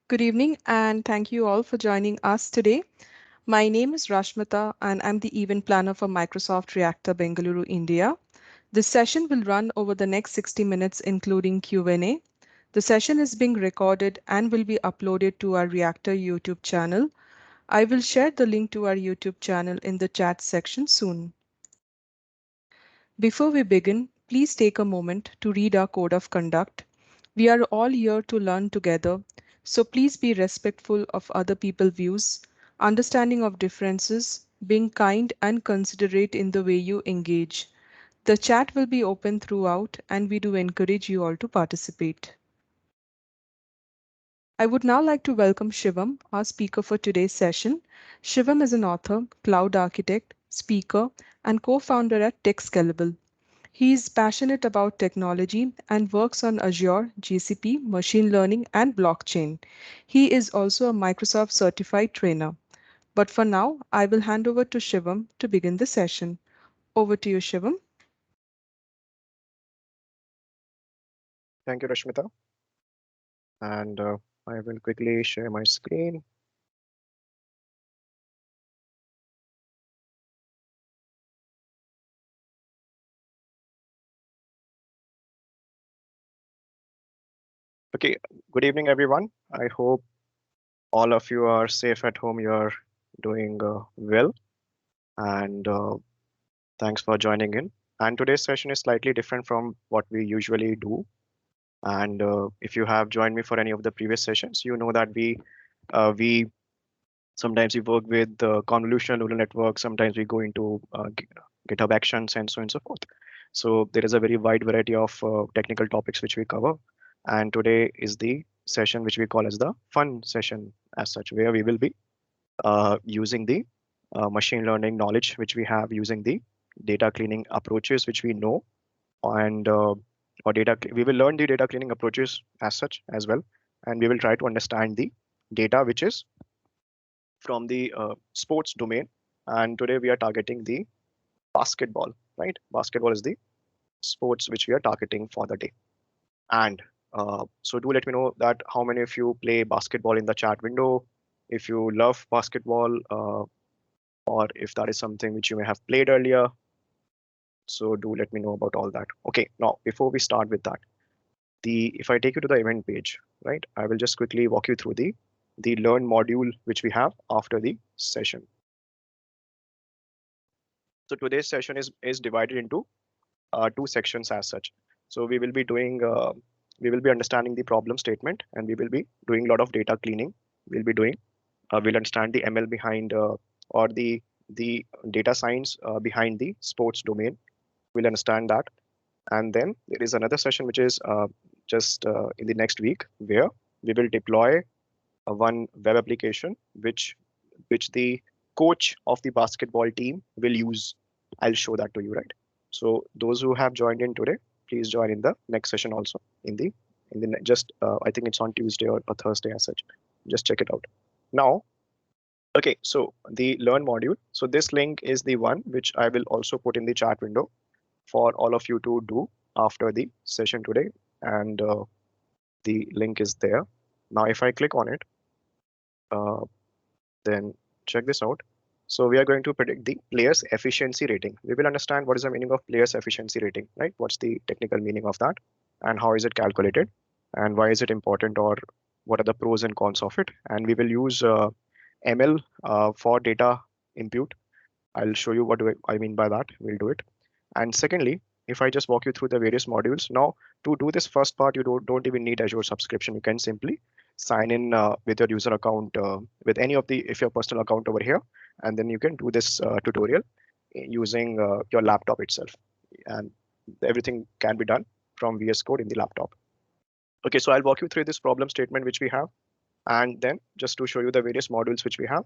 Good evening, and thank you all for joining us today. My name is Rashmita, and I'm the event planner for Microsoft Reactor Bengaluru, India. This session will run over the next 60 minutes, including Q&A. The session is being recorded and will be uploaded to our Reactor YouTube channel. I will share the link to our YouTube channel in the chat section soon. Before we begin, please take a moment to read our code of conduct. We are all here to learn together, so please be respectful of other people's views, understanding of differences, being kind and considerate in the way you engage. The chat will be open throughout, and we do encourage you all to participate. I would now like to welcome Shivam, our speaker for today's session. Shivam is an author, cloud architect, speaker, and co-founder at TechScalable. He is passionate about technology and works on Azure, GCP, machine learning, and blockchain. He is also a Microsoft certified trainer. But for now, I will hand over to Shivam to begin the session. Over to you, Shivam. Thank you, Rashmita. And I will quickly share my screen. Okay, good evening, everyone. I hope all of you are safe at home. You're doing well. And thanks for joining in. And today's session is slightly different from what we usually do. And if you have joined me for any of the previous sessions, you know that we sometimes we work with convolutional neural networks. Sometimes we go into GitHub Actions and so on and so forth. So there is a very wide variety of technical topics which we cover. And today is the session which we call as the fun session as such, where we will be using the machine learning knowledge which we have, using the data cleaning approaches which we know, and we will learn the data cleaning approaches as such as well, and we will try to understand the data which is from the sports domain. And today we are targeting the basketball, right? Basketball is the sports which we are targeting for the day. And so do let me know that how many of you play basketball in the chat window, if you love basketball, or if that is something which you may have played earlier. So do let me know about all that. Okay, now before we start with that, if I take you to the event page, right, I will just quickly walk you through the learn module which we have after the session. So today's session is divided into two sections as such. So we will be understanding the problem statement, and we will be doing a lot of data cleaning. We'll understand the ML behind or the data science behind the sports domain. We'll understand that, and then there is another session which is just in the next week, where we will deploy one web application which the coach of the basketball team will use. I'll show that to you, right? So those who have joined in today, please join in the next session also just I think it's on Tuesday or Thursday as such. Just check it out. Now, okay, so the learn module. So this link is the one which I will also put in the chat window for all of you to do after the session today. And the link is there. Now, if I click on it, uh, then check this out. So we are going to predict the player's efficiency rating. We will understand what is the meaning of player's efficiency rating, right? What's the technical meaning of that, and how is it calculated, and why is it important, or what are the pros and cons of it. And we will use ML for data impute. I'll show you what do I mean by that. We'll do it. And secondly, if I just walk you through the various modules, now to do this first part, you don't even need Azure subscription. You can simply sign in with your user account with any of if your personal account over here, and then you can do this tutorial using your laptop itself, and everything can be done from VS Code in the laptop. Okay, so I'll walk you through this problem statement which we have, and then just to show you the various modules which we have,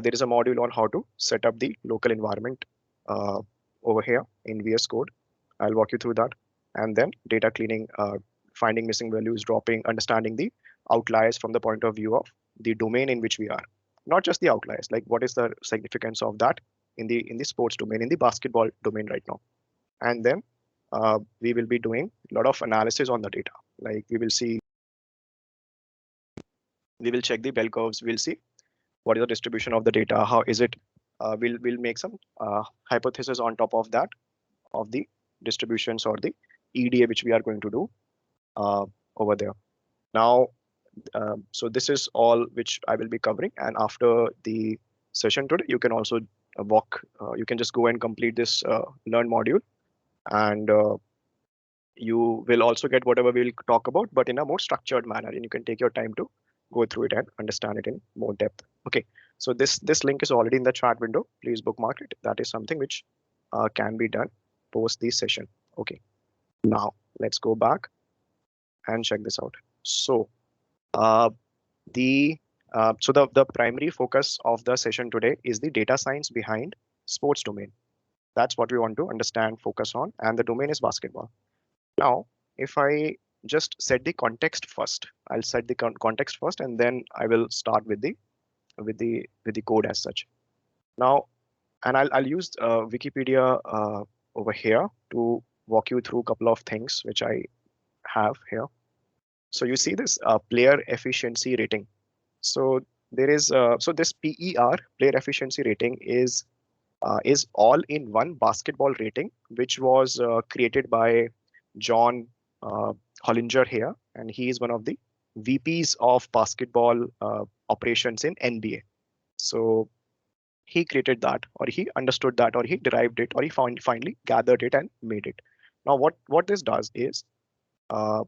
there is a module on how to set up the local environment over here in VS Code. I'll walk you through that. And then data cleaning, finding missing values, dropping, understanding the outliers from the point of view of the domain in which we are. Not just the outliers, like what is the significance of that in the sports domain, in the basketball domain right now. And then we will be doing a lot of analysis on the data. Like we will see We will check the bell curves. We'll see what is the distribution of the data. How is it? We'll make some hypothesis on top of that of the distributions or the EDA which we are going to do over there. Now, so this is all which I will be covering. And after the session today, you can also you can just go and complete this learn module, and you will also get whatever we'll talk about, but in a more structured manner, and you can take your time to go through it and understand it in more depth. Okay, so this link is already in the chat window. Please bookmark it. That is something which can be done post this session. Okay, now let's go back and check this out. So uh, the primary focus of the session today is the data science behind sports domain. That's what we want to understand, focus on, and the domain is basketball. Now, if I just set the context first, I'll set the context first, and then I will start with the code as such. Now, and I'll use Wikipedia over here to walk you through a couple of things which I have here. So you see this player efficiency rating. So there is so this PER, player efficiency rating, is all in one basketball rating, which was created by John Hollinger here, and he is one of the VPs of basketball operations in NBA. So he created that, or he understood that, or he derived it, or he finally gathered it and made it. Now, what this does is, uh,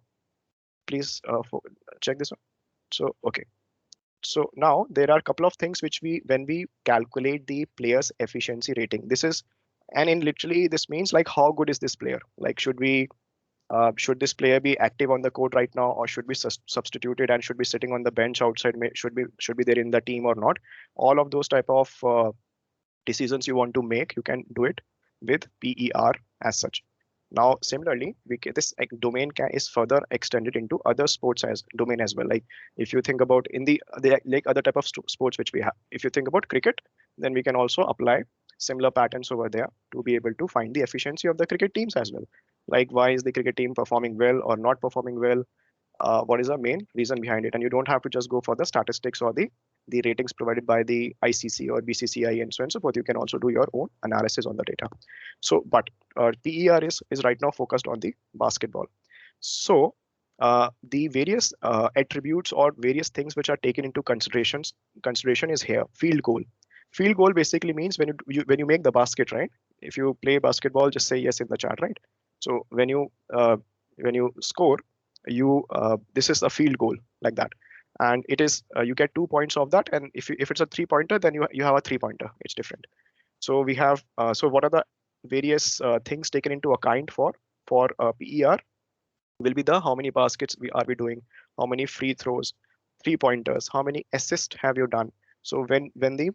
please check this one. So okay. So now there are a couple of things which when we calculate the player's efficiency rating, this is, and in literally this means like how good is this player? Like should this player be active on the court right now, or should be substituted and should be sitting on the bench outside? Should be there in the team or not? All of those type of decisions you want to make, you can do it with PER as such. Now, similarly, this domain is further extended into other sports as domain as well. Like if you think about in the like other type of sports which we have, if you think about cricket, then we can also apply similar patterns over there to be able to find the efficiency of the cricket teams as well. Like why is the cricket team performing well or not performing well? What is the main reason behind it? And you don't have to just go for the statistics or the ratings provided by the ICC or BCCI and so on and so forth. You can also do your own analysis on the data. So, but PER is right now focused on the basketball. So the various attributes or various things which are taken into consideration is here. Field goal. Field goal basically means when you make the basket, right? If you play basketball, just say yes in the chat, right? So when you score, you this is a field goal like that, and it is you get 2 points of that, and if it's a 3-pointer, then you have a 3-pointer. It's different. So we have so what are the various things taken into account for PER will be the how many baskets we doing, how many free throws, 3-pointers, how many assists have you done. So when the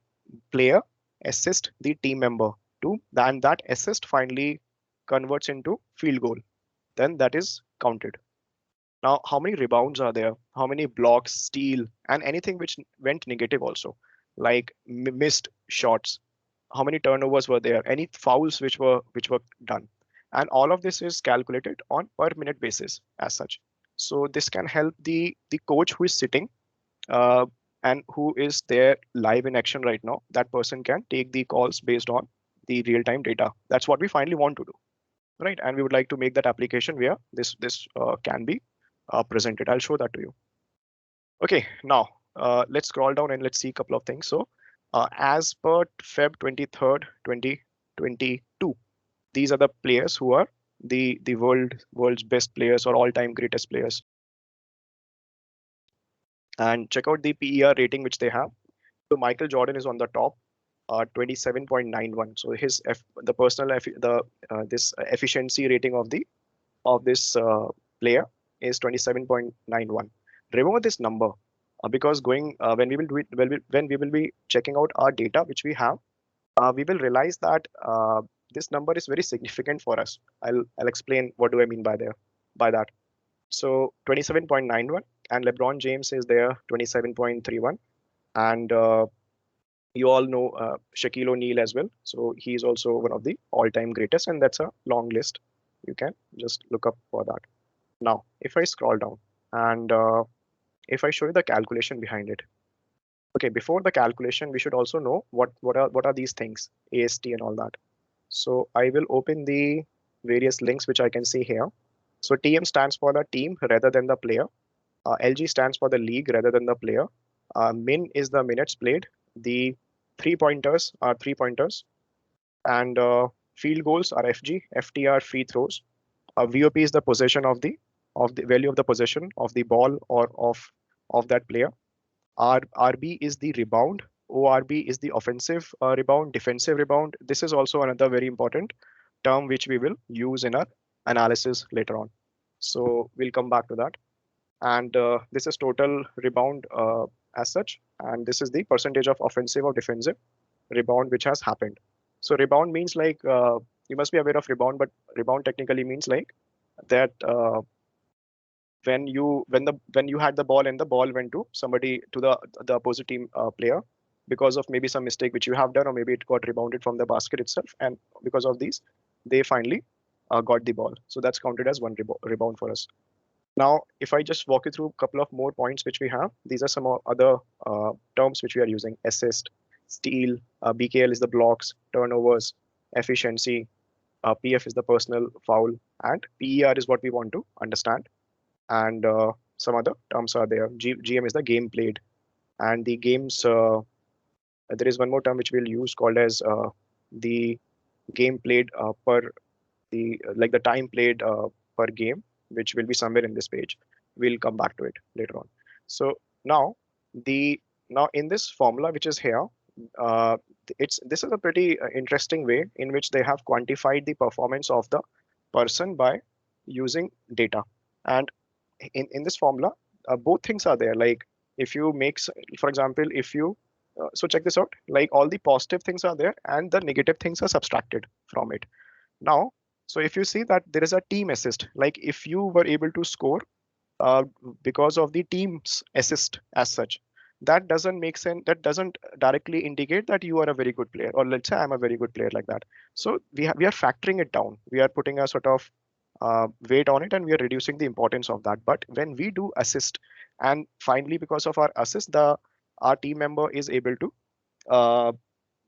player assist the team member to then that assist finally converts into field goal, then that is counted. Now, how many rebounds are there? How many blocks, steal, and anything which went negative also, like missed shots? How many turnovers were there? Any fouls which were done? And all of this is calculated on per minute basis as such. So this can help the coach who is sitting uh, and who is there live in action right now. That person can take the calls based on the real time data. That's what we finally want to do, right? And we would like to make that application where this can be presented. I'll show that to you. Okay, now let's scroll down and let's see a couple of things. So as per Feb 23rd, 2022, these are the players who are the world's best players or all-time greatest players. And check out the PER rating which they have. So Michael Jordan is on the top, 27.91. So the personal this efficiency rating of this player is 27.91. Remember this number because going when we will do it when we will be checking out our data which we have, we will realize that this number is very significant for us. I'll explain what do I mean by that. So 27.91, and LeBron James is there 27.31, and you all know Shaquille O'Neal as well. So he's also one of the all-time greatest, and that's a long list. You can just look up for that. Now, if I scroll down and if I show you the calculation behind it. Okay, before the calculation, we should also know what are these things, AST and all that. So I will open the various links which I can see here. So TM stands for the team rather than the player. LG stands for the league rather than the player. Min is the minutes played. The three pointers are three pointers, and field goals are FG. FT are free throws. VOP is the possession of the value of the possession of the ball or of that player. RB is the rebound. ORB is the offensive rebound, defensive rebound. This is also another very important term which we will use in our analysis later on. So we'll come back to that. And this is total rebound as such. And this is the percentage of offensive or defensive rebound which has happened. So rebound means like you must be aware of rebound, but rebound technically means like that when you had the ball and the ball went to somebody to the opposite team player because of maybe some mistake which you have done, or maybe it got rebounded from the basket itself, and because of these they finally got the ball. So that's counted as one rebound for us. Now if I just walk you through a couple of more points which we have, these are some other terms which we are using: assist, steal, BKL is the blocks, turnovers, efficiency, PF is the personal foul, and PER is what we want to understand. And some other terms are there. GM is the game played, and the games. There is one more term which we'll use called as the game played per the like the time played per game, which will be somewhere in this page. We'll come back to it later on. So now the now in this formula which is here, uh, this is a pretty interesting way in which they have quantified the performance of the person by using data. And in this formula, both things are there. Like if you make, for example, if you so check this out, like all the positive things are there and the negative things are subtracted from it. Now, so if you see that there is a team assist, like if you were able to score uh, because of the team's assist as such, that doesn't make sense. That doesn't directly indicate that you are a very good player, or let's say I'm a very good player like that. So we are factoring it down. We are putting a sort of weight on it, and we are reducing the importance of that. But when we do assist, and finally because of our assist, the our team member is able to uh,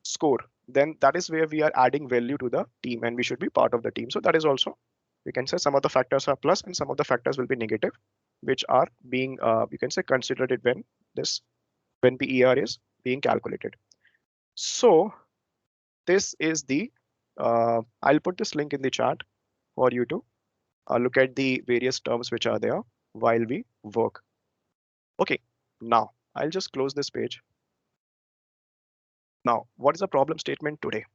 score, then that is where we are adding value to the team, and we should be part of the team. So that is also, we can say, some of the factors are plus and some of the factors will be negative, which are being you can say considered it when PER is being calculated. So this is the I'll put this link in the chat for you to look at the various terms which are there while we work. Okay, now I'll just close this page. Now, what is the problem statement today?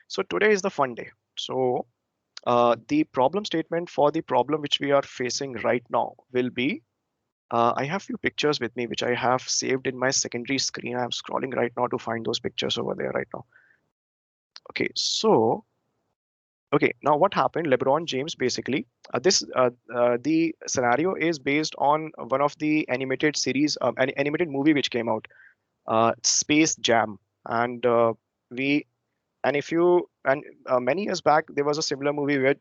So today is the fun day. So the problem statement for the problem which we are facing right now will be, I have few pictures with me which I have saved in my secondary screen. I'm scrolling right now to find those pictures over there right now. Okay, so okay, now what happened? LeBron James basically, the scenario is based on one of the animated series, an animated movie which came out, Space Jam, and we and if you and many years back there was a similar movie where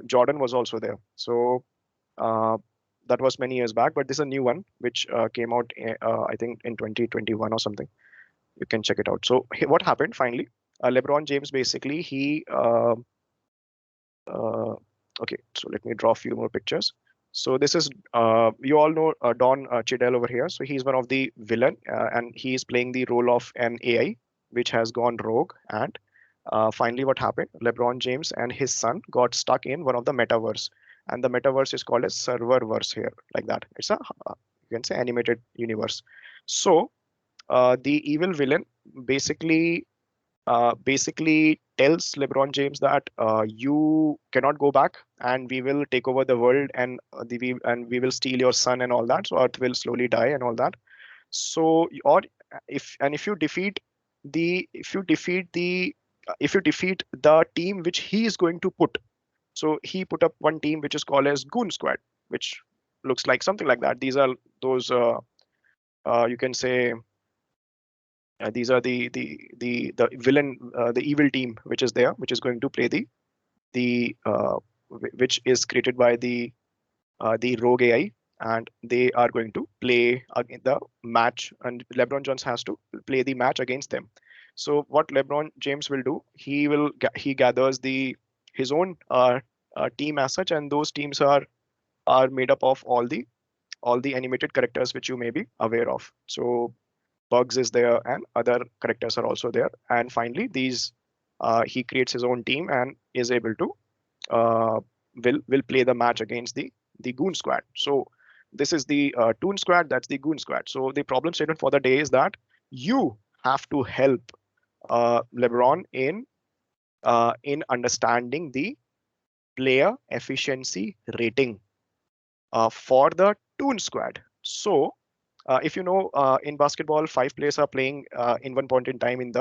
Jordan was also there. So uh, that was many years back, but this is a new one which came out I think in 2021 or something. You can check it out. So what happened finally? LeBron James basically he uh, okay, so let me draw a few more pictures. So this is you all know Don Cheadle over here. So he's one of the villain, and he is playing the role of an AI which has gone rogue. And finally, what happened? LeBron James and his son got stuck in one of the metaverse, and the metaverse is called as serververse here, like that. It's a you can say animated universe. So the evil villain basically tells LeBron James that you cannot go back, and we will take over the world, and we will steal your son and all that. So Earth will slowly die and all that. So or if you defeat the if you defeat the team which he is going to put, so he put up one team which is called as Goon Squad, which looks like something like that. These are those you can say these are the villain, the evil team which is there, which is going to play the which is created by the rogue AI, and they are going to play the match, and LeBron James has to play the match against them. So what LeBron James will do, he gathers his own team as such, and those teams are made up of all the animated characters which you may be aware of. So Bugs is there, and other characters are also there. And finally, he creates his own team and is able to uh, will play the match against the Goon Squad. So this is the Toon Squad. That's the Goon Squad. So the problem statement for the day is that you have to help LeBron in understanding the player efficiency rating for the Toon Squad. So if you know, in basketball, 5 players are playing in one point in time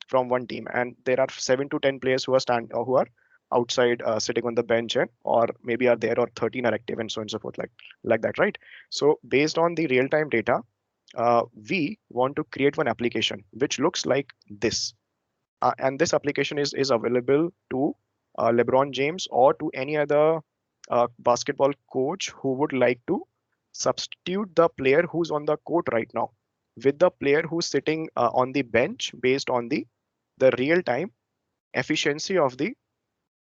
from one team, and there are 7 to 10 players who are outside sitting on the bench, or maybe are there, or 13 are active, and so on and so forth, like that, right? So based on the real time data, we want to create one application which looks like this, and this application is available to LeBron James or to any other basketball coach who would like to substitute the player who's on the court right now with the player who's sitting on the bench based on the real time efficiency of the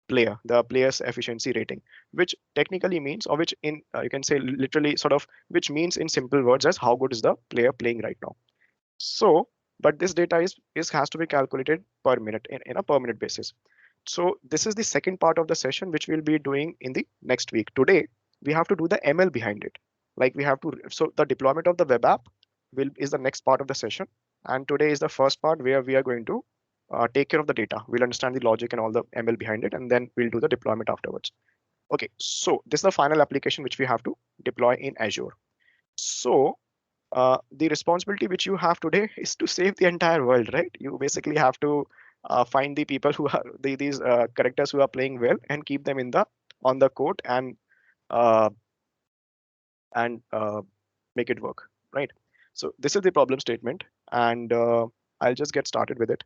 player's efficiency rating, which technically means, or which in you can say literally sort of, which means in simple words as how good is the player playing right now. So, but this data is has to be calculated per minute in a per minute basis. So this is the second part of the session which we'll be doing in the next week. Today we have to do the ML behind it. Like we have to, so the deployment of the web app is the next part of the session, and today is the first part where we are going to take care of the data. We'll understand the logic and all the ML behind it, and then we'll do the deployment afterwards. Okay, so this is the final application which we have to deploy in Azure. So the responsibility which you have today is to save the entire world, right? You basically have to find the people who are these characters who are playing well and keep them on the court, uh, and make it work, right? So this is the problem statement, and I'll just get started with it.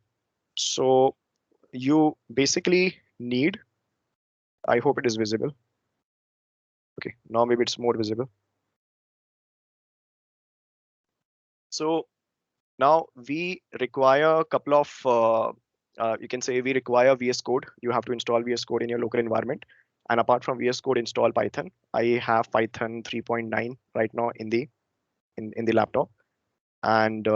So you basically need, I hope it is visible. Okay, now maybe it's more visible. So now we require a couple of, you can say we require VS Code. You have to install VS Code in your local environment. And apart from VS Code, install Python. I have Python 3.9 right now in the laptop. And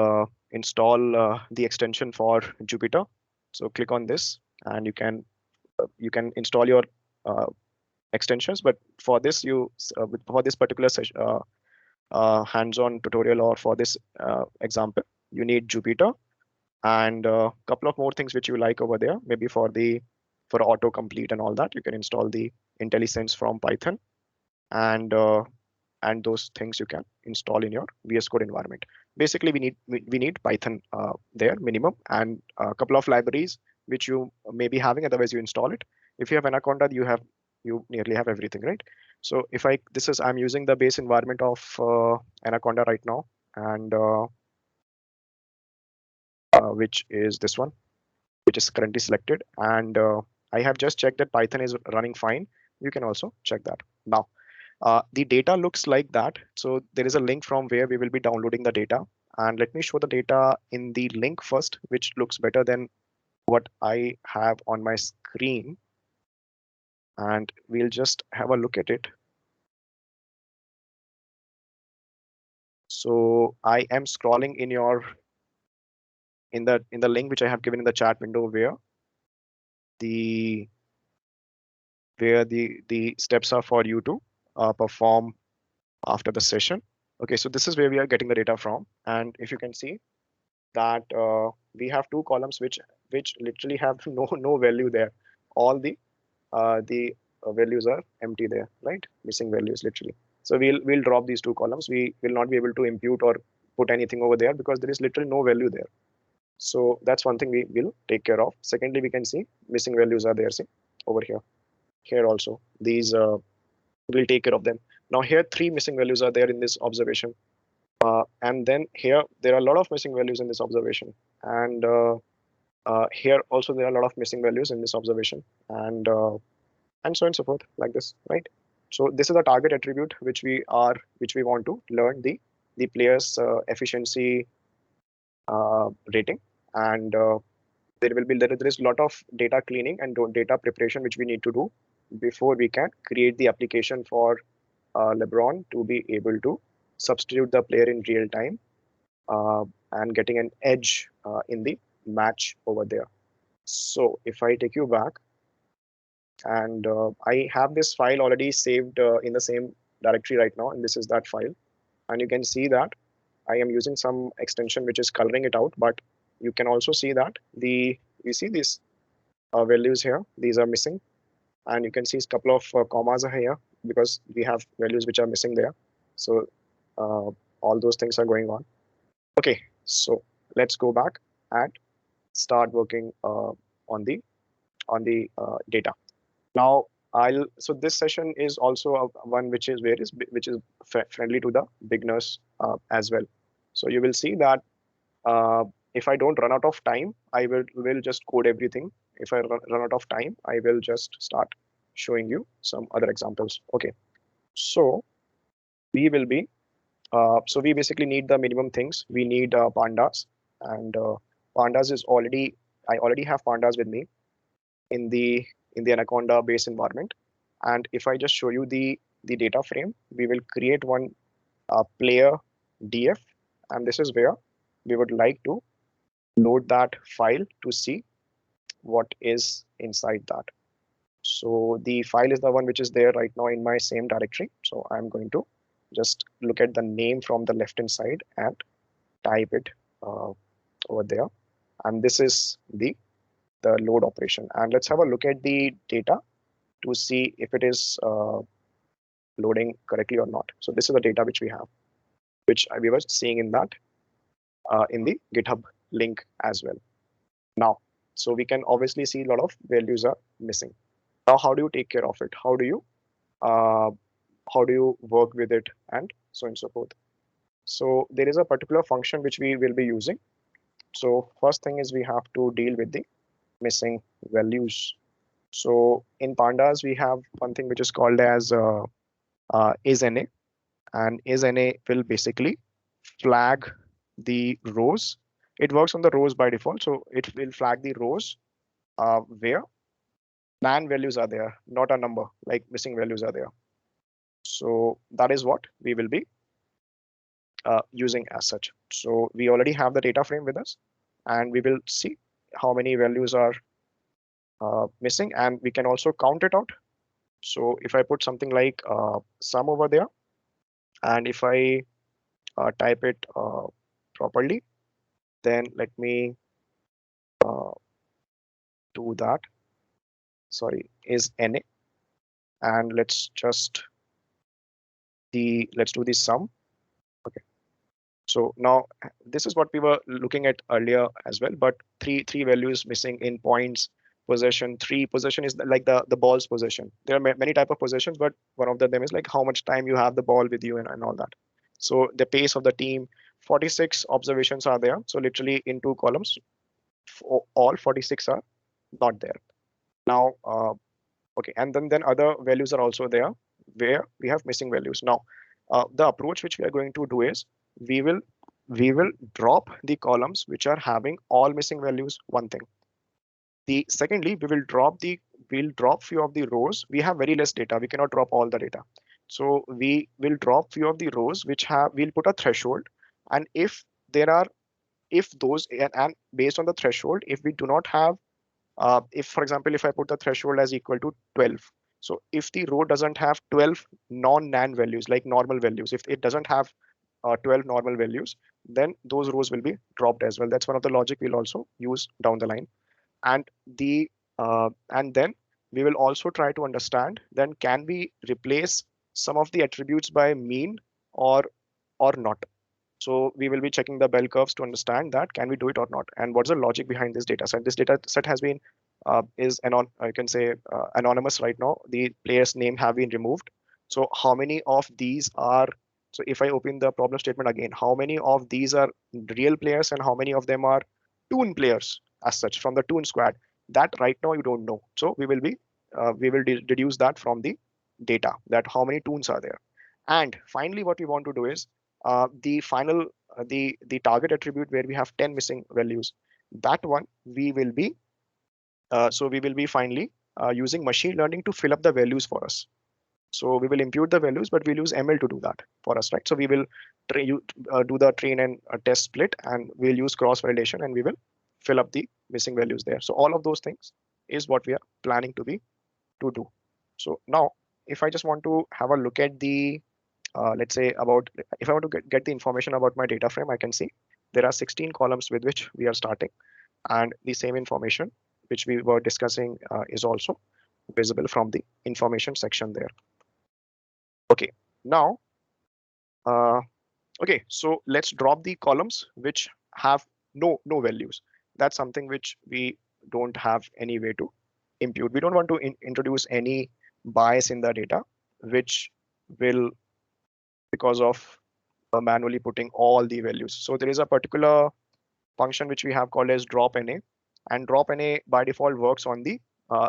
install the extension for Jupyter. So click on this, and you can install your uh, extensions. But for this, for this particular session, hands-on tutorial, or for this example, you need Jupyter and a couple of more things which you like over there. Maybe for autocomplete and all that, you can install the IntelliSense from Python, and those things you can install in your VS Code environment. Basically, we need Python there minimum, and a couple of libraries which you may be having. Otherwise, you install it. If you have Anaconda, you nearly have everything, right? So if I'm using the base environment of Anaconda right now, and which is this one, which is currently selected, and I have just checked that Python is running fine. You can also check that. Now, the data looks like that. So there is a link from where we will be downloading the data. And let me show the data in the link first, which looks better than what I have on my screen. And we'll just have a look at it. So I am scrolling in the link which I have given in the chat window, the where the steps are for you to perform after the session. Okay, so this is where we are getting the data from, and if you can see that we have two columns which literally have no value there. All the values are empty there, right? Missing values literally. So we'll drop these two columns. We will not be able to impute or put anything over there because there is literally no value there. So that's one thing we will take care of. Secondly, we can see missing values are there. See over here. Here also these we'll take care of them. Now here 3 missing values are there in this observation. And then here there are a lot of missing values in this observation, and here also there are a lot of missing values in this observation, and so on and so forth, like this, right? So this is a target attribute which we want to learn the player's efficiency rating, and there is a lot of data cleaning and data preparation which we need to do before we can create the application for LeBron to be able to substitute the player in real time and getting an edge in the match over there. So if I take you back, and I have this file already saved in the same directory right now, and this is that file. And you can see that I am using some extension which is coloring it out, but you can also see that you see these values here, these are missing, and you can see a couple of commas are here because we have values which are missing there. So uh, all those things are going on. Okay, so let's go back and start working on the data. Now so this session is also one which is friendly to the beginners as well. So you will see that uh, if I don't run out of time, I will just code everything. If I run out of time, I will just start showing you some other examples. Okay, so we will be so we basically need the minimum things. We need pandas, and pandas is already I already have pandas with me in the Anaconda base environment. And if I just show you the data frame, we will create one player df, and this is where we would like to load that file to see what is inside that. So the file is the one which is there right now in my same directory. So I'm going to just look at the name from the left hand side and type it over there. And this is the load operation. And let's have a look at the data to see if it is loading correctly or not. So this is the data which we have, which we were seeing in the GitHub link as well. Now, so we can obviously see a lot of values are missing. Now, how do you take care of it? Uh, how do you work with it, and so on and so forth? So there is a particular function which we will be using. So first thing is we have to deal with the missing values. So in pandas, we have one thing which is called as isNA, and isNA will basically flag the rows. It works on the rows by default, so it will flag the rows where nan values are there, not a number, like missing values are there. So that is what we will be using as such. So we already have the data frame with us, and we will see how many values are missing, and we can also count it out. So if I put something like sum over there, and if I type it properly, then let me uh, do that. Sorry, is NA, and let's do the sum. Okay. So now this is what we were looking at earlier as well, but three values missing in points, possession. Three possession is like the ball's possession. There are many type of possessions, but one of them is like how much time you have the ball with you and all that. So the pace of the team, 46 observations are there. So literally in two columns, all 46 are not there. Now, okay, and then other values are also there where we have missing values. Now, the approach which we are going to do is we will drop the columns which are having all missing values. One thing. The secondly, we'll drop few of the rows. We have very less data. We cannot drop all the data. So we will drop few of the rows which we'll put a threshold, and if there are if those and based on the threshold, if we do not have if for example, if I put the threshold as equal to 12, so if the row doesn't have 12 non-nan values like normal values, if it doesn't have 12 normal values, then those rows will be dropped as well. That's one of the logic we'll also use down the line. And and then we will also try to understand, then can we replace some of the attributes by mean or not. So we will be checking the bell curves to understand that can we do it or not, and what's the logic behind this data set. This data set has been I can say anonymous right now. The player's name have been removed. So how many of these are, so if I open the problem statement again, how many of these are real players and how many of them are toon players as such from the toon squad, that right now you don't know. So we will deduce that from the data, that how many tunes are there. And finally, what we want to do is the final the target attribute where we have 10 missing values. That one we will be so we will be finally using machine learning to fill up the values for us. So we will impute the values, but we'll use ML to do that for us, right? So we will do the train and test split, and we'll use cross validation, and we will fill up the missing values there. So all of those things is what we are planning to do. So now, if I just want to have a look at the let's say about if I want to get the information about my data frame, I can see there are 16 columns with which we are starting, and the same information which we were discussing is also visible from the information section there. Okay, now uh, okay, so let's drop the columns which have no values. That's something which we don't have any way to impute. We don't want to introduce any bias in the data, which will because of manually putting all the values. So there is a particular function which we have called as drop NA, and drop NA by default works on the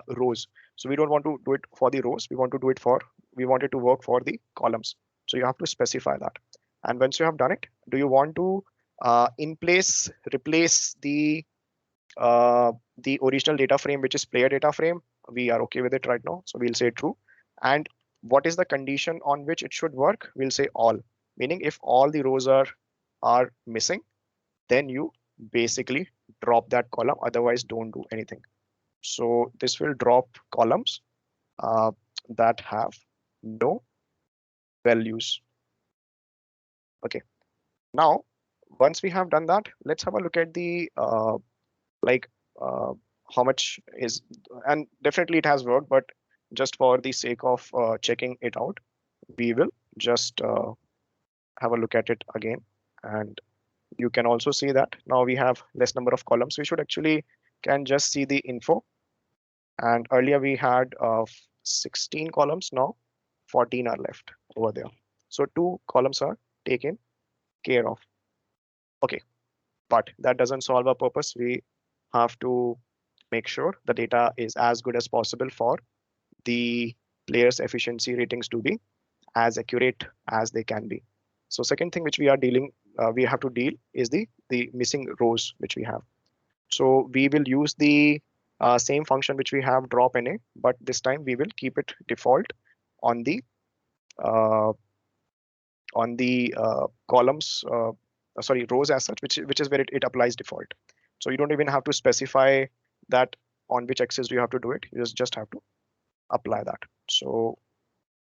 rows. So we don't want to do it for the rows. We want it to work for the columns. So you have to specify that. And once you have done it, do you want to in place replace the original data frame, which is player data frame? We are okay with it right now. So we'll say true. And what is the condition on which it should work? We'll say all, meaning if all the rows are missing, then you basically drop that column. Otherwise, don't do anything. So this will drop columns uh, that have no values. Okay. Now, once we have done that, let's have a look at the like uh, how much is, and definitely it has worked, but just for the sake of checking it out, we will just have a look at it again. And you can also see that now we have less number of columns. We should actually can just see the info. And earlier we had 16 columns, now 14 are left over there. So 2 columns are taken care of. Okay, but that doesn't solve our purpose. We have to make sure the data is as good as possible for the players' efficiency ratings to be as accurate as they can be. So second thing which we have to deal is the missing rows which we have. So we will use the same function which we have drop NA, but this time we will keep it default on the uh, columns, sorry, rows as such, which is where it applies default. So you don't even have to specify that on which axis you have to do it. You just have to apply that. So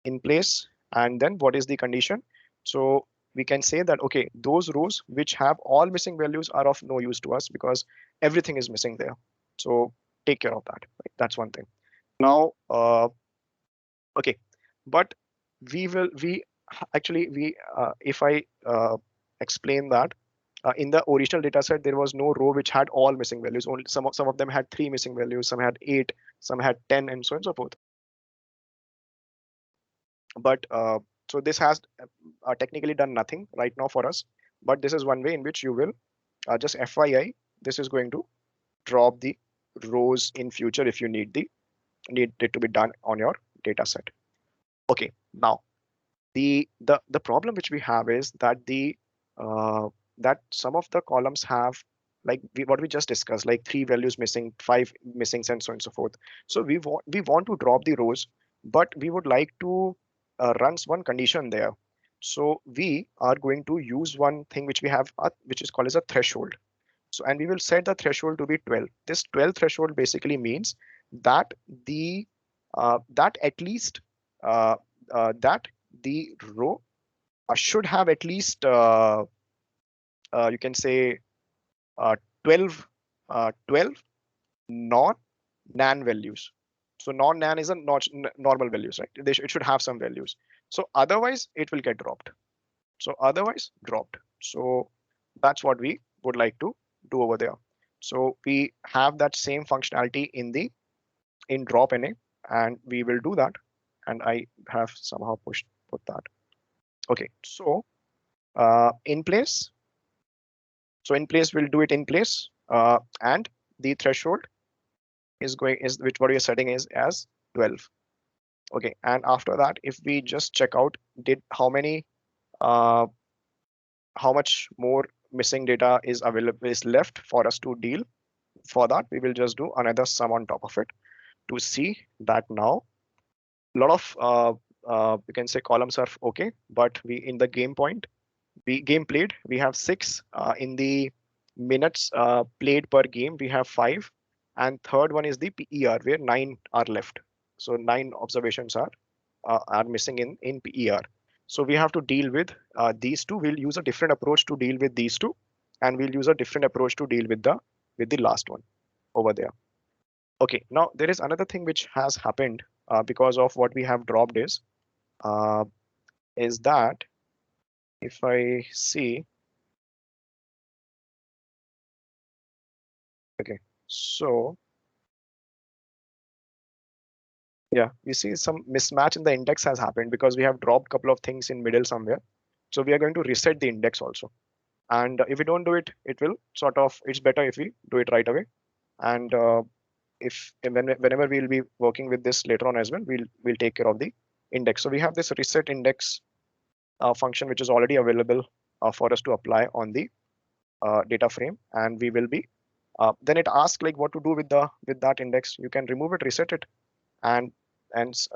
in place, and then what is the condition? So we can say that, okay, those rows which have all missing values are of no use to us because everything is missing there. So take care of that. Right? That's one thing. Now, okay, but we actually if I explain that in the original data set there was no row which had all missing values. Only some of them had 3 missing values, some had 8, some had 10, and so on and so forth. But so this has technically done nothing right now for us, but this is one way in which you will just FYI, this is going to drop the rows in future if you need it to be done on your data set. Okay, now the problem which we have is that that some of the columns have like what we just discussed, like 3 values missing, 5 missing, and so on and so forth. So we want to drop the rows, but we would like to run one condition there. So we are going to use one thing which we have which is called as a threshold. So and we will set the threshold to be 12. This 12 threshold basically means that that at least that the row should have at least you can say uh, 12 12 non-nan values. So non-nan is a not normal values, right? It should have some values. So otherwise it will get dropped. So otherwise dropped. So that's what we would like to do over there. So we have that same functionality in drop NA, and we will do that. And I have somehow put that. Okay, so in place. So in place, we'll do it in place, and the threshold is which what we are setting is as 12. Okay, and after that, if we just check out did uh, how much more missing data is available is left for us to deal. For that, we will just do another sum on top of it to see that now a lot of you can say columns are okay, but we in the game point we game played we have six, in the minutes played per game we have five, and third one is the PER where nine are left. So nine observations are missing in PER. So we have to deal with these two. We'll use a different approach to deal with these two, and we'll use a different approach to deal with the last one over there. Okay, now there is another thing which has happened because of what we have dropped uh, is that if I see, okay, so yeah, we see some mismatch in the index has happened because we have dropped couple of things in middle somewhere. So we are going to reset the index also. And if we don't do it, it will sort of, it's better if we do it right away. And whenever we'll be working with this later on as well, we'll take care of the index. So we have this reset index function which is already available for us to apply on the data frame, and we will be then it asks like what to do with that index. You can remove it, reset it, and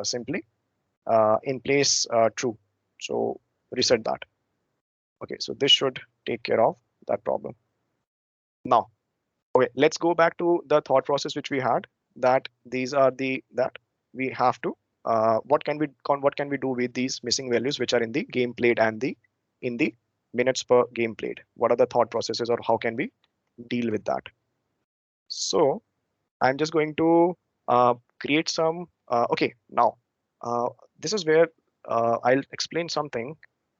simply in place true. So reset that. Okay, so this should take care of that problem. Now, okay, let's go back to the thought process which we had, that these are the that we have to what can we do with these missing values which are in the game played and the in the minutes per game played. What are the thought processes, or how can we deal with that? So I'm just going to create some. Okay, now this is where I'll explain something.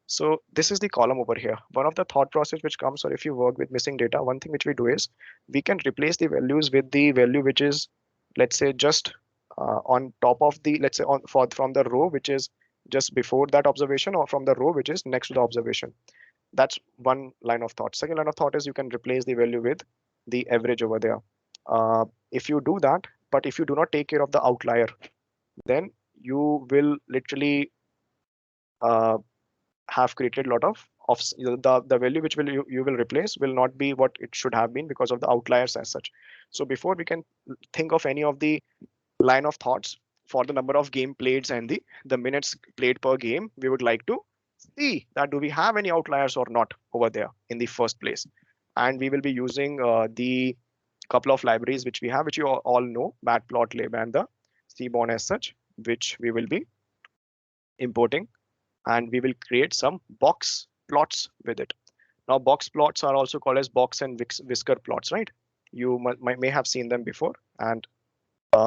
So this is the column over here. One of the thought process which comes, or if you work with missing data, one thing which we do is we can replace the values with the value which is, let's say, just on top of the, let's say, from the row which is just before that observation, or from the row which is next to the observation. That's one line of thought. Second line of thought is you can replace the value with the average over there. If you do that, but if you do not take care of the outlier, then you will literally uh, have created a lot of the value which you will replace will not be what it should have been because of the outliers as such. So before we can think of any of the line of thoughts for the number of game played and the minutes played per game, we would like to see that do we have any outliers or not over there in the first place. And we will be using the couple of libraries which we have, which you all know, matplotlib and the seaborn as such, which we will be importing, and we will create some box plots with it. Now, box plots are also called as box and whisker plots, right? You may have seen them before. And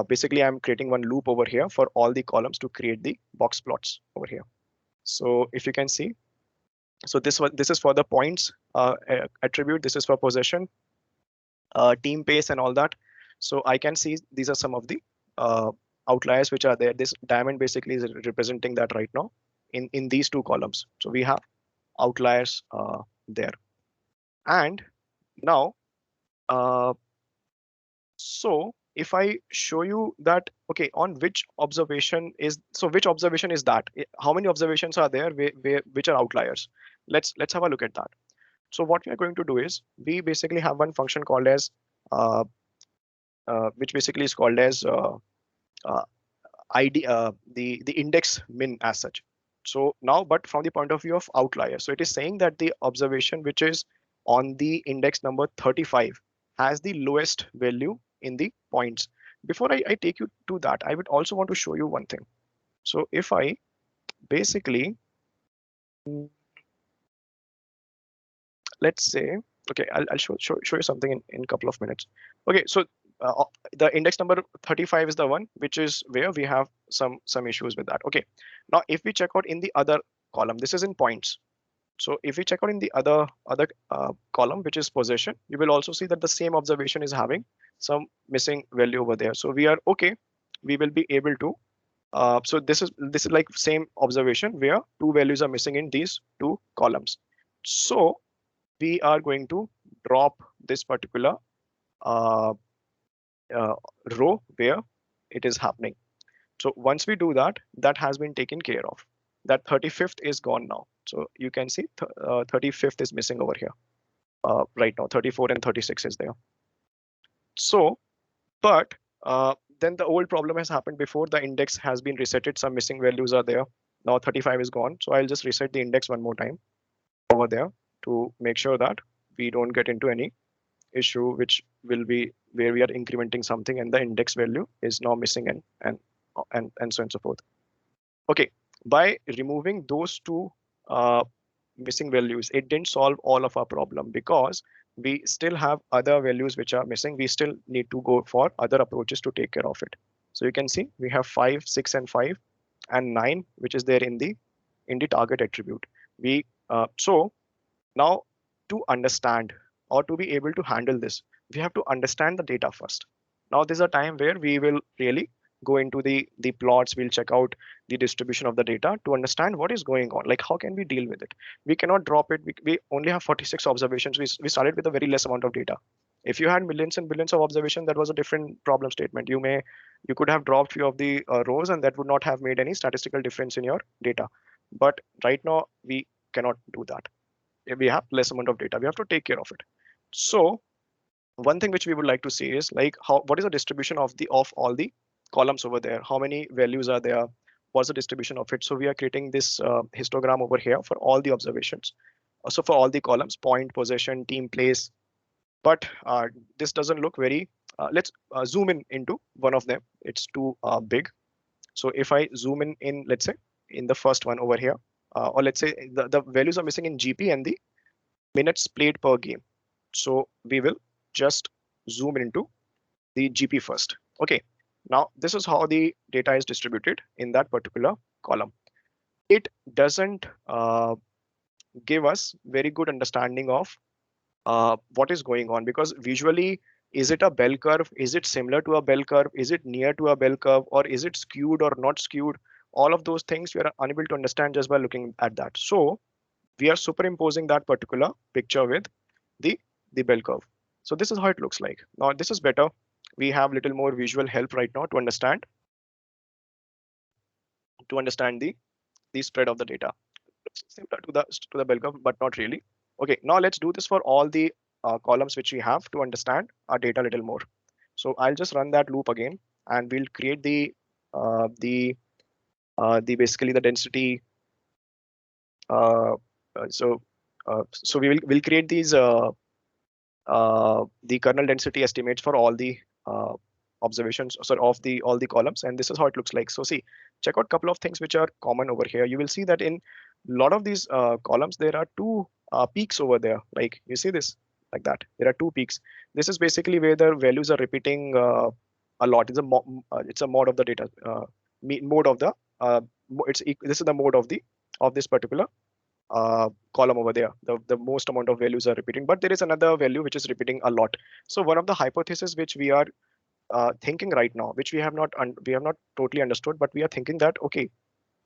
basically, I'm creating one loop over here for all the columns to create the box plots over here. So if you can see, so this is for the points attribute. This is for possession, team pace, and all that. So I can see these are some of the outliers which are there. This diamond basically is representing that right now in these two columns. So we have outliers there. And now, uh, so if I show you that, okay, on which observation is, so which observation is that? How many observations are there which are outliers? Let's have a look at that. So what we are going to do is we basically have one function called as uh, which basically is called as uh, ID the index min as such. So now, but from the point of view of outlier, so it is saying that the observation which is on the index number 35 has the lowest value in the points. Before I take you to that, I would also want to show you one thing. So if I basically, let's say, okay, I'll show you something in a couple of minutes. Okay, so uh, the index number 35 is the one which is where we have some issues with that. Okay, now if we check out in the other column, this is in points. So if we check out in the other column, which is possession, you will also see that the same observation is having some missing value over there. So we are okay. We will be able to. So this is like same observation where two values are missing in these two columns. So we are going to drop this particular uh, uh, row where it is happening. So once we do that, that has been taken care of. That 35th is gone now. So you can see 35th is missing over here. Right now, 34 and 36 is there. So, but then the old problem has happened before. The index has been resetted. Some missing values are there. Now 35 is gone. So I'll just reset the index one more time over there to make sure that we don't get into any issue which will be where we are incrementing something and the index value is now missing and so on and so forth. Okay, by removing those two uh, missing values, it didn't solve all of our problem because we still have other values which are missing. We still need to go for other approaches to take care of it. So you can see we have 5, 6, and 5, and 9, which is there in the target attribute. We so now to understand or to be able to handle this, we have to understand the data first. Now this is a time where we will really go into the plots. We'll check out the distribution of the data to understand what is going on. Like how can we deal with it? We cannot drop it. We only have 46 observations. We started with a very less amount of data. If you had millions and billions of observations, that was a different problem statement. You could have dropped few of the rows and that would not have made any statistical difference in your data. But right now we cannot do that. If we have less amount of data, we have to take care of it. So one thing which we would like to see is like what is the distribution of all the columns over there, how many values are there, what's the distribution of it. So we are creating this histogram over here for all the observations, also for all the columns, point, possession, team, place. But this doesn't look very let's zoom in into one of them. It's too big. So if I zoom in, let's say in the first one over here, or let's say the values are missing in GP and the minutes played per game. So we will just zoom into the GP first. Okay, now this is how the data is distributed in that particular column. It doesn't give us very good understanding of what is going on, because visually, is it a bell curve? Is it similar to a bell curve? Is it near to a bell curve? Or is it skewed or not skewed? All of those things we are unable to understand just by looking at that. So we are superimposing that particular picture with the the bell curve. So this is how it looks like. Now this is better. We have little more visual help right now to understand the spread of the data. Looks similar to the bell curve, but not really. Okay, now let's do this for all the columns which we have to understand our data a little more. So I'll just run that loop again, and we'll create the basically the density. Uh, so we'll create these the kernel density estimates for all the observations, sorry, of the all the columns, and this is how it looks like. So see, check out a couple of things which are common over here. You will see that in a lot of these columns there are two peaks over there. Like you see this, like that. There are two peaks. This is basically where the values are repeating a lot. It's a mode of the data mode of the this is the mode of this particular column over there. The most amount of values are repeating, but there is another value which is repeating a lot. So one of the hypotheses which we are thinking right now, which we have not totally understood, but we are thinking that okay,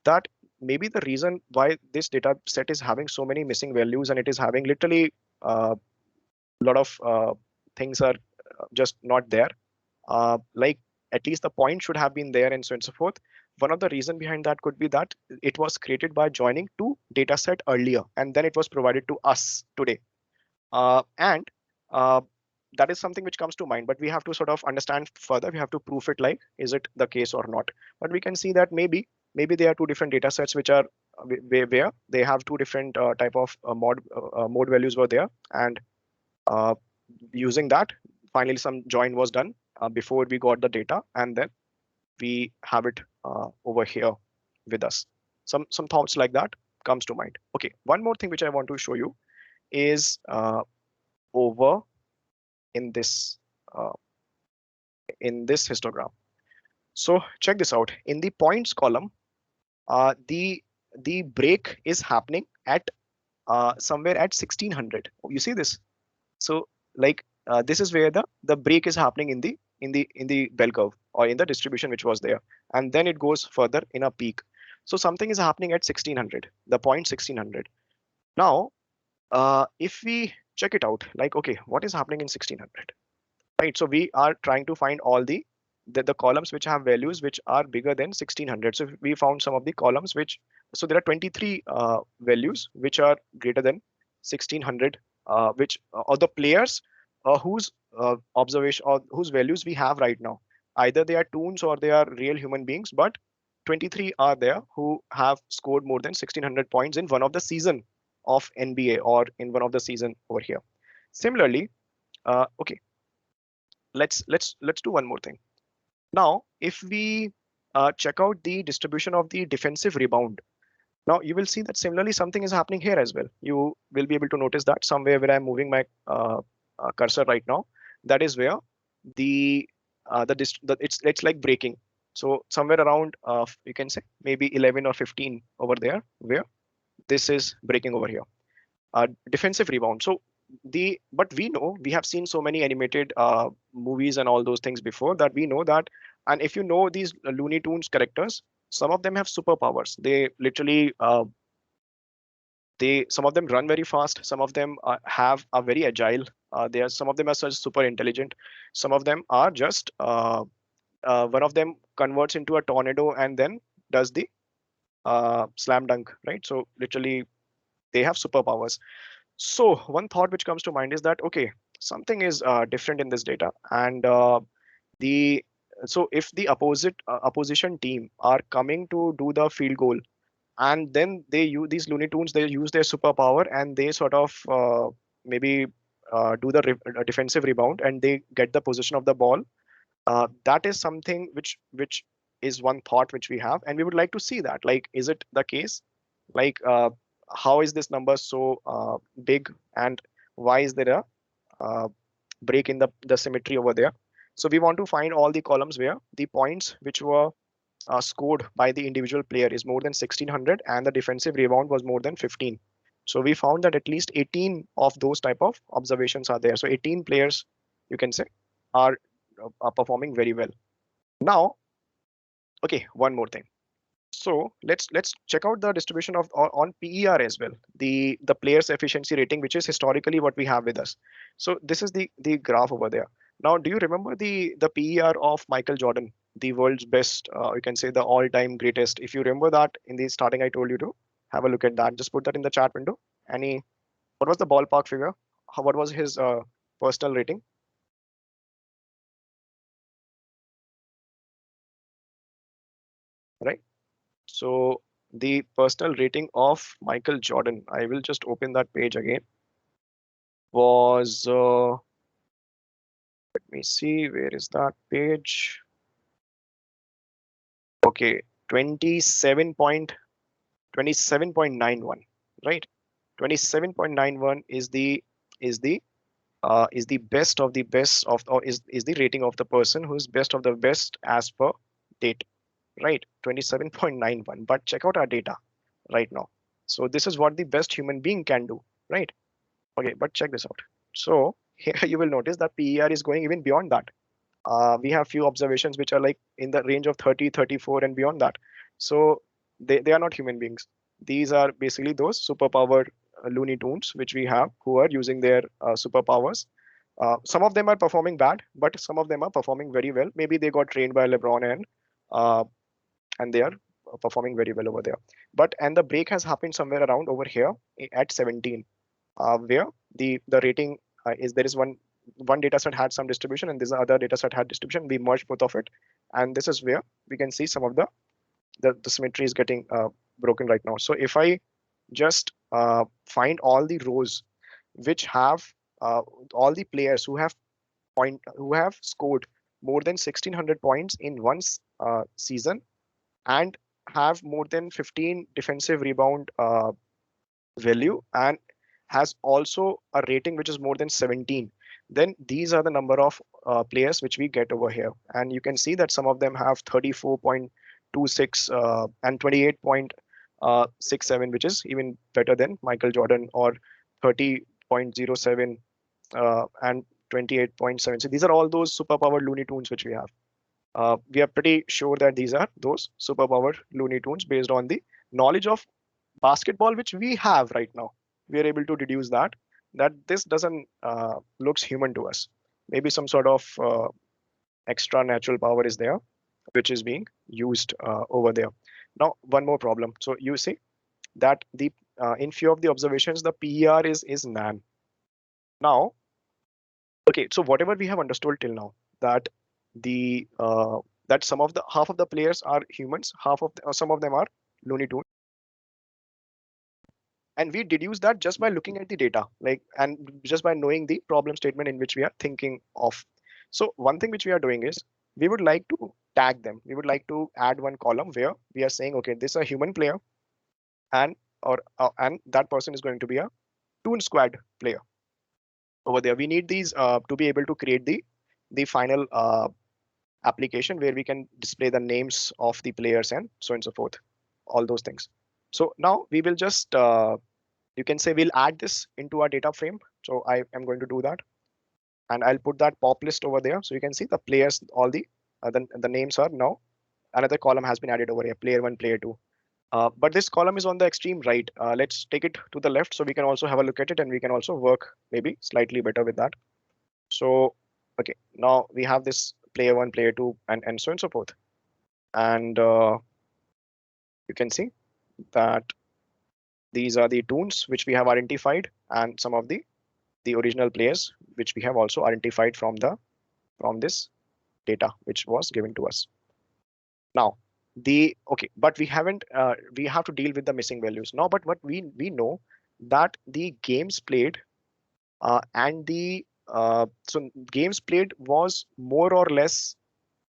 that maybe the reason why this data set is having so many missing values and it is having literally a lot of things are just not there. Like at least the point should have been there and so on and so forth. One of the reason behind that could be that it was created by joining two data set earlier and then it was provided to us today. And that is something which comes to mind, but we have to sort of understand further. We have to prove it, like is it the case or not. But we can see that maybe there are two different data sets which are where they have two different type of mode values were there, and uh, using that, finally some join was done before we got the data, and then we have it over here with us. Some thoughts like that comes to mind. Okay, one more thing which I want to show you is over in this uh, histogram. So check this out. In the points column, the break is happening at somewhere at 1600. You see this? So like this is where the break is happening in the bell curve or in the distribution which was there, and then it goes further in a peak. So something is happening at 1600, the point 1600. Now if we check it out, like okay, what is happening in 1600, right? So we are trying to find all the the columns which have values which are bigger than 1600. So we found some of the columns which, so there are 23 values which are greater than 1600, which are the players whose observation or whose values we have right now. Either they are toons or they are real human beings, but 23 are there who have scored more than 1600 points in one of the season of NBA or in one of the season over here. Similarly, okay, let's do one more thing. Now, if we check out the distribution of the defensive rebound, now you will see that similarly something is happening here as well. You will be able to notice that somewhere where I'm moving my cursor right now, that is where the it's like breaking. So somewhere around you can say maybe 11 or 15 over there, where this is breaking over here. Defensive rebound. So but we know, we have seen so many animated movies and all those things before, that we know that. And if you know these Looney Tunes characters, some of them have superpowers. They literally they some of them run very fast, some of them are very agile, they are some of them are such super intelligent, some of them are just one of them converts into a tornado and then does the slam dunk, right? So literally they have superpowers. So one thought which comes to mind is that, okay, something is different in this data, and the so if the opposition team are coming to do the field goal, and then they use these Looney Tunes, they use their superpower and they sort of maybe do the defensive rebound and they get the position of the ball. That is something which is one thought which we have, and we would like to see that. Like, is it the case? Like, how is this number so big, and why is there a uh, break in the symmetry over there? So we want to find all the columns where the points which were scored by the individual player is more than 1600 and the defensive rebound was more than 15. So we found that at least 18 of those type of observations are there. So 18 players, you can say, are performing very well. Now, okay, one more thing. So let's check out the distribution of on PER as well, the players efficiency rating, which is historically what we have with us. So this is the graph over there. Now, do you remember the PER of Michael Jordan, the world's best, you can say the all-time greatest? If you remember that in the starting, I told you to have a look at that. Just put that in the chat window. Any, what was the ballpark figure? What was his personal rating? Right. So the personal rating of Michael Jordan, I will just open that page again, was, let me see, where is that page? Okay, 27.91, right? 27.91 is the best of the best of, or is the rating of the person who's best of the best as per date, right? 27.91. But check out our data right now. So this is what the best human being can do, right? Okay, but check this out. So here you will notice that PER is going even beyond that. We have few observations which are like in the range of 30, 34 and beyond that. So they are not human beings. These are basically those superpowered Looney Tunes which we have, who are using their superpowers. Some of them are performing bad, but some of them are performing very well. Maybe they got trained by LeBron uh, and they are performing very well over there. And the break has happened somewhere around over here at 17, where the rating is, there is one data set had some distribution and this other data set had distribution. We merged both of it, and this is where we can see some of the symmetry is getting broken right now. So if I just find all the rows which have all the players who have scored more than 1600 points in one season and have more than 15 defensive rebound value and has also a rating which is more than 17, then these are the number of players which we get over here. And you can see that some of them have 34.26 and 28.67, which is even better than Michael Jordan, or 30.07 and 28.7. So these are all those superpowered Looney Tunes which we have. We are pretty sure that these are those superpowered Looney Tunes based on the knowledge of basketball which we have right now. We are able to deduce that this doesn't looks human to us. Maybe some sort of extra natural power is there, which is being used over there. Now, one more problem. So you see that the in few of the observations, the PER is nan. Now, okay, so whatever we have understood till now, that the that some of the half of the players are humans, some of them are Looney Tunes, and we deduce that just by looking at the data, like, and just by knowing the problem statement in which we are thinking of. So one thing which we are doing is we would like to tag them. We would like to add one column where we are saying, okay, this is a human player, and and that person is going to be a Toon Squad player over there. We need these to be able to create the final application where we can display the names of the players and so on and so forth, all those things. So now we will just you can say we'll add this into our data frame. So I am going to do that, and I'll put that pop list over there. So you can see the players, all the names are now, another column has been added over here, player one, player two. But this column is on the extreme right. Let's take it to the left so we can also have a look at it, and we can also work maybe slightly better with that. So, okay, now we have this player one, player two, and so on and so forth. And you can see that these are the toons which we have identified, and some of the original players which we have also identified from this data which was given to us. Now, but we haven't we have to deal with the missing values now. But what we know that the games played and the so games played was more or less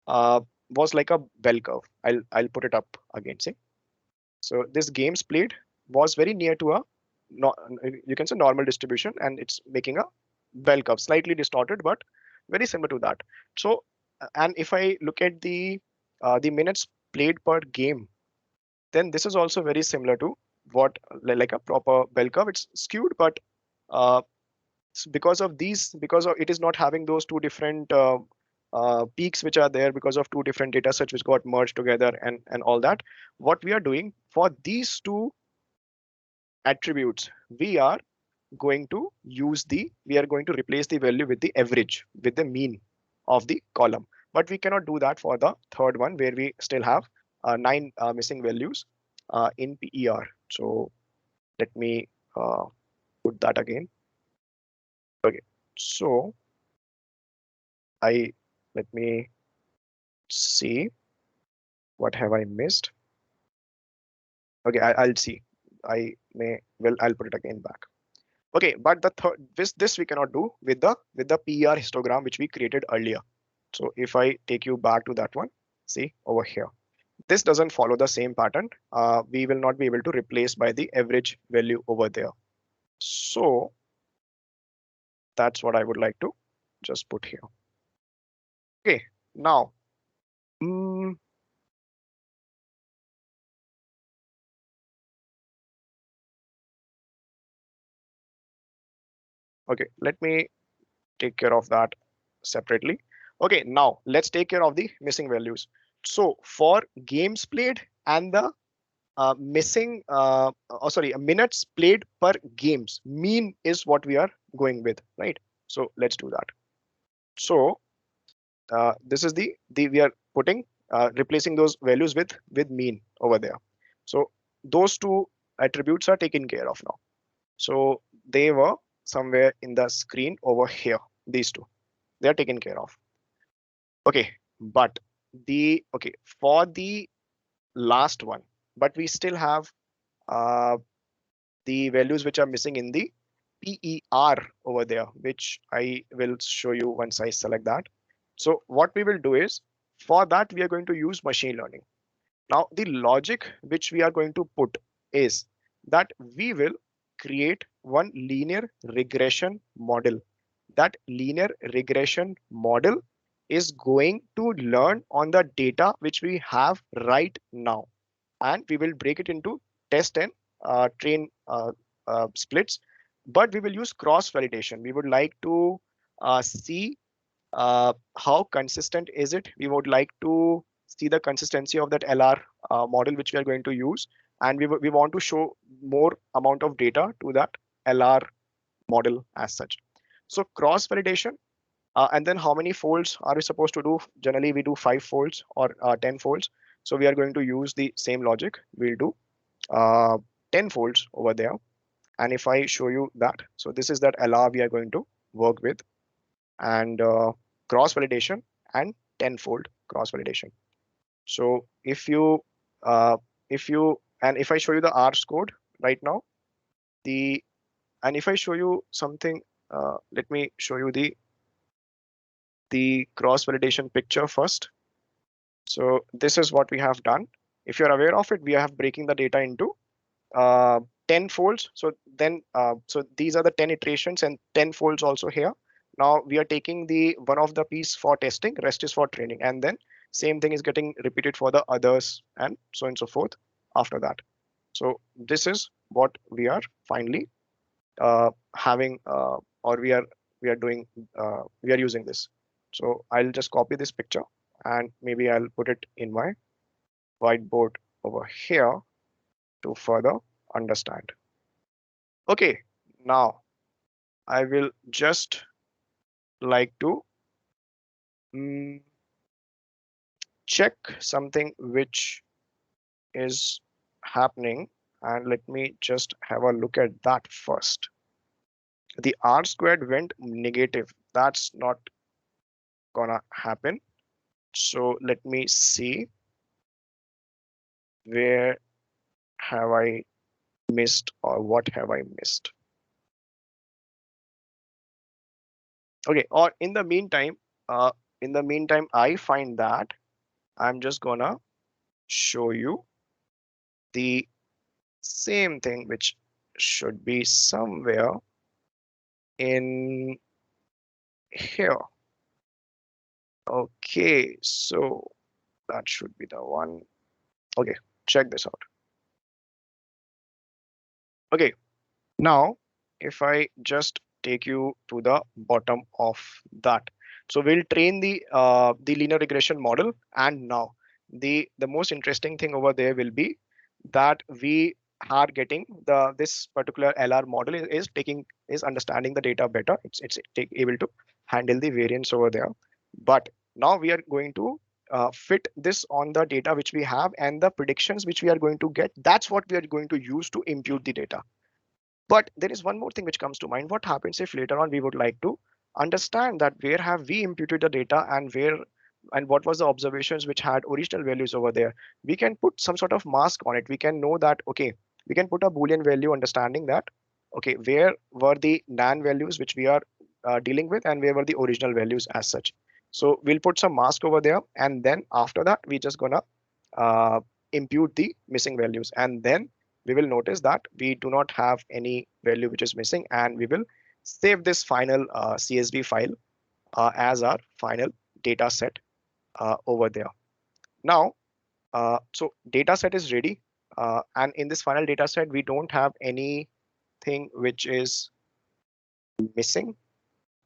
was like a bell curve. I'll put it up again. See, so this games played was very near to a no, you can say normal distribution, and it's making a bell curve, slightly distorted, but very similar to that. So, and if I look at the minutes played per game, then this is also very similar to what like a proper bell curve. It's skewed, but uh, because of these, because of it is not having those two different peaks which are there because of two different data sets which got merged together and all that. What we are doing for these two attributes, we are going to we are going to replace the value with the average, with the mean of the column. But we cannot do that for the third one where we still have nine missing values in PER. So let me put that again. Okay, so I let me see what have I missed. Okay, I'll see. I may well I'll put it again back. Okay, but the third this we cannot do with the PER histogram which we created earlier. So if I take you back to that one, see over here, this doesn't follow the same pattern. We will not be able to replace by the average value over there. So that's what I would like to just put here. Okay, now, mm, okay, let me take care of that separately. Okay, now let's take care of the missing values. So for games played and the missing, minutes played per games, mean is what we are going with, right? So let's do that. So this is the we are putting replacing those values with mean over there. So those two attributes are taken care of now. So they were somewhere in the screen over here. These two, they are taken care of. Okay, but for the last one, but we still have uh, the values which are missing in the PER over there, which I will show you once I select that. So what we will do is, for that we are going to use machine learning. Now the logic which we are going to put is that we will create one linear regression model. That linear regression model is going to learn on the data which we have right now, and we will break it into test and train splits. But we will use cross validation. We would like to see how consistent is it. We would like to see the consistency of that LR model which we are going to use, and we want to show more amount of data to that LR model as such. So cross validation, And then how many folds are we supposed to do? Generally, we do 5 folds or 10 folds. So we are going to use the same logic. We'll do 10 folds over there. And if I show you that, so this is that LR we are going to work with, and cross validation and tenfold cross validation. So uh, if I show you the R's code right now, the and if I show you something, let me show you the cross validation picture first. So this is what we have done. If you're aware of it, we have breaking the data into uh, 10 folds. So then, so these are the 10 iterations and 10 folds also here. Now we are taking the one of the piece for testing, rest is for training, and then same thing is getting repeated for the others and so on and so forth after that. So this is what we are finally having, or we are doing, we are using this. So I'll just copy this picture and maybe I'll put it in my whiteboard over here to further understand. Okay, now I will just like to mm, check something which is happening, and let me just have a look at that first. The R squared went negative. That's not gonna happen. So let me see, where have I missed or what have I missed? Okay, or in the meantime, I find that I'm just gonna show you the same thing, which should be somewhere in here. Okay, so that should be the one. Okay, check this out. Okay, now if I just take you to the bottom of that, so we'll train the linear regression model, and now the most interesting thing over there will be that we are getting this particular LR model is understanding the data better. It's able to handle the variance over there. But now we are going to fit this on the data which we have and the predictions which we are going to get. That's what we are going to use to impute the data. But there is one more thing which comes to mind. What happens if later on we would like to understand that where have we imputed the data and where and what was the observations which had original values over there? We can put some sort of mask on it. We can know that, okay, we can put a Boolean value understanding that, okay, where were the NaN values which we are dealing with and where were the original values as such. So we'll put some mask over there, and then after that, we just gonna uh, impute the missing values, and then we will notice that we do not have any value which is missing, and we will save this final CSV file as our final data set over there. Now, so data set is ready, and in this final data set, we don't have anything which is missing,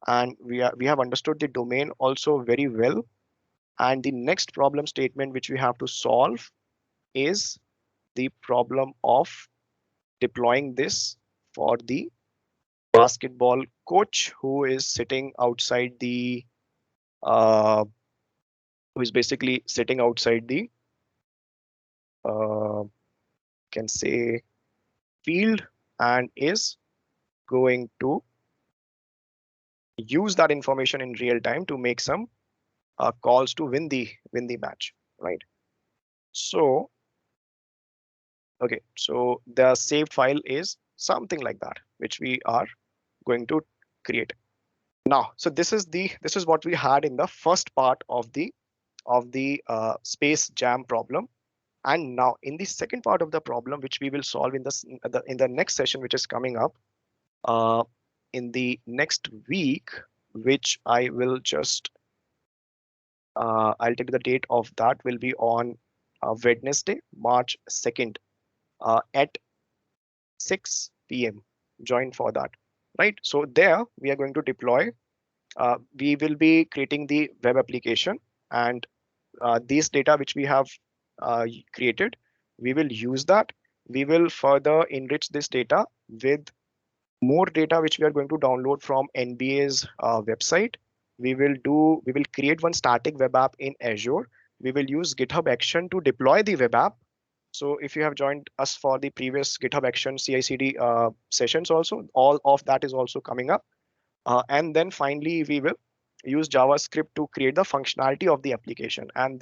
and we have understood the domain also very well. And the next problem statement which we have to solve is the problem of deploying this for the basketball coach who is sitting outside the uh, who is basically sitting outside the uh, can say field and is going to use that information in real time to make some calls to win the match, right? So okay, so the saved file is something like that, which we are going to create now. So this is what we had in the first part of the space jam problem. And now in the second part of the problem, which we will solve in the next session, which is coming up uh, in the next week, which I will just I'll take the date of that will be on Wednesday, March 2nd at 6 p.m. Join for that, right? So there we are going to deploy. We will be creating the web application, and these data which we have created, we will use that. We will further enrich this data with more data which we are going to download from NBA's website. we will create one static web app in Azure. We will use GitHub Action to deploy the web app. So if you have joined us for the previous GitHub Action CI/CD sessions, also all of that is also coming up. And then finally, we will use JavaScript to create the functionality of the application. And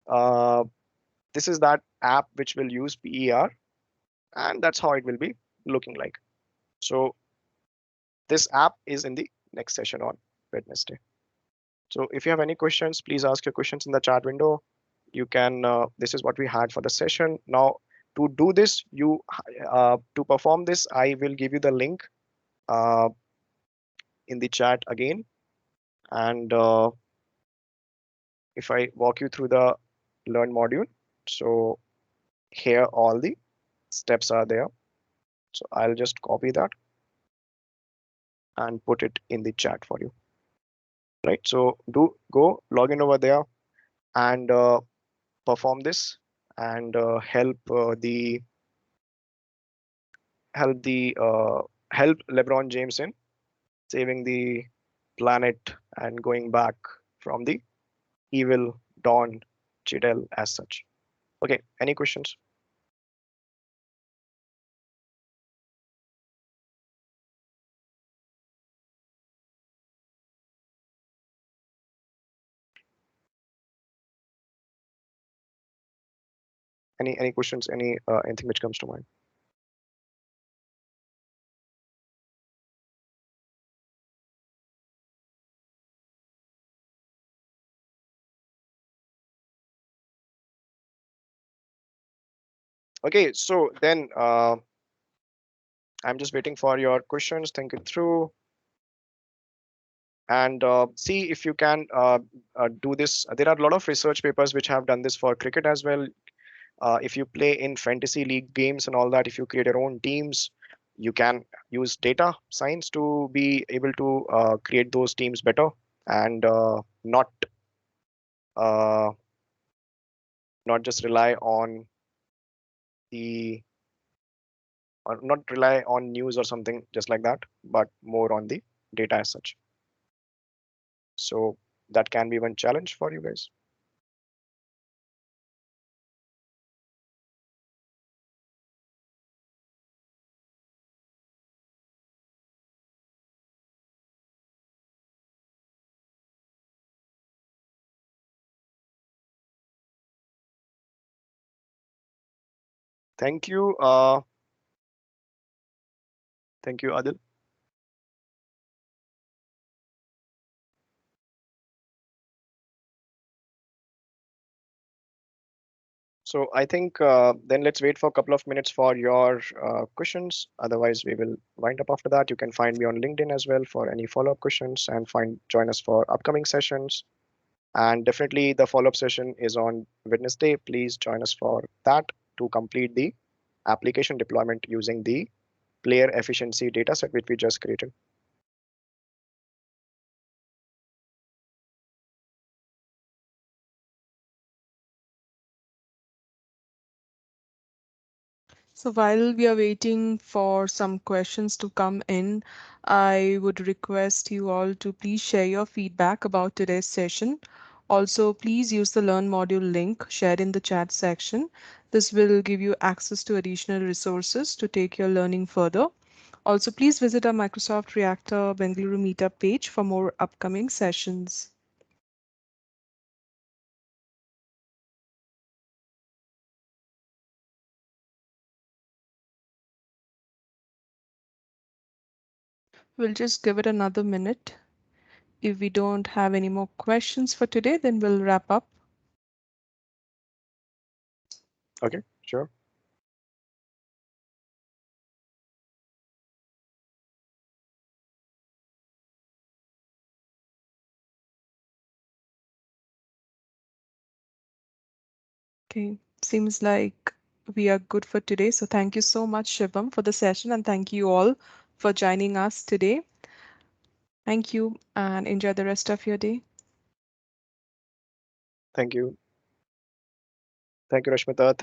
uh, this is that app which will use PER, and that's how it will be looking like. So this app is in the next session on Wednesday. So if you have any questions, please ask your questions in the chat window. You can. This is what we had for the session. Now, to do this, to perform this, I will give you the link uh, in the chat again. And if I walk you through the learn module, so here all the steps are there. So I'll just copy that and put it in the chat for you. Right. So do go log in over there and perform this and help the help LeBron James in saving the planet and going back from the evil Don Cheadle as such. Okay, any questions? Any questions? Anything which comes to mind? Okay, so then I'm just waiting for your questions. Think it through and see if you can do this. There are a lot of research papers which have done this for cricket as well. If you play in fantasy league games and all that, if you create your own teams, you can use data science to be able to create those teams better and uh, not just rely on the or not rely on news or something just like that, but more on the data as such. So that can be one challenge for you guys. Thank you. Thank you, Adil. So I think then let's wait for a couple of minutes for your questions. Otherwise, we will wind up after that. You can find me on LinkedIn as well for any follow-up questions and join us for upcoming sessions. And definitely the follow-up session is on Wednesday. Please join us for that to complete the application deployment using the player efficiency dataset which we just created. So while we are waiting for some questions to come in, I would request you all to please share your feedback about today's session. Also, please use the Learn module link shared in the chat section. This will give you access to additional resources to take your learning further. Also, please visit our Microsoft Reactor Bengaluru meetup page for more upcoming sessions. We'll just give it another minute. If we don't have any more questions for today, then we'll wrap up. Okay, sure. Okay, seems like we are good for today. So thank you so much, Shivam, for the session, and thank you all for joining us today. Thank you, and enjoy the rest of your day. Thank you. Thank you, Rashmita.